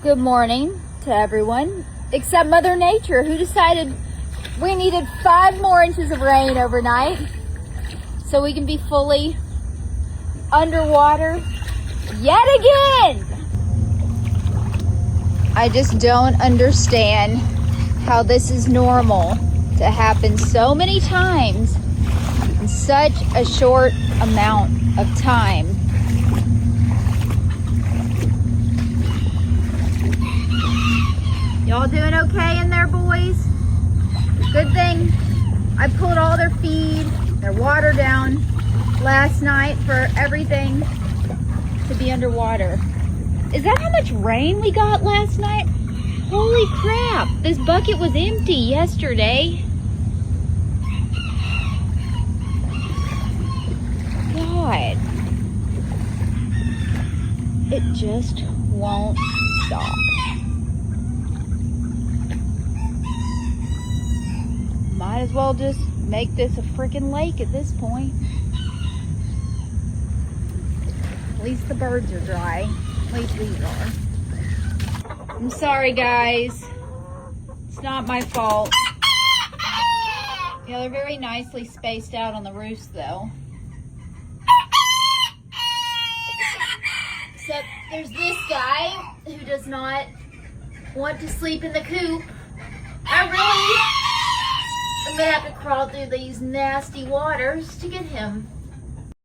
Good morning to everyone, except Mother Nature, who decided we needed 5 more inches of rain overnight so we can be fully underwater yet again. I just don't understand how this is normal to happen so many times in such a short amount of time. Y'all doing okay in there, boys? Good thing I pulled all their feed, their water down last night for everything to be underwater. Is that how much rain we got last night? Holy crap, this bucket was empty yesterday. God. It just won't stop. Might as well just make this a freaking lake at this point. At least the birds are dry. At least these are. I'm sorry, guys. It's not my fault. Yeah, they're very nicely spaced out on the roofs, though. Except there's this guy who does not want to sleep in the coop. I'm gonna have to crawl through these nasty waters to get him.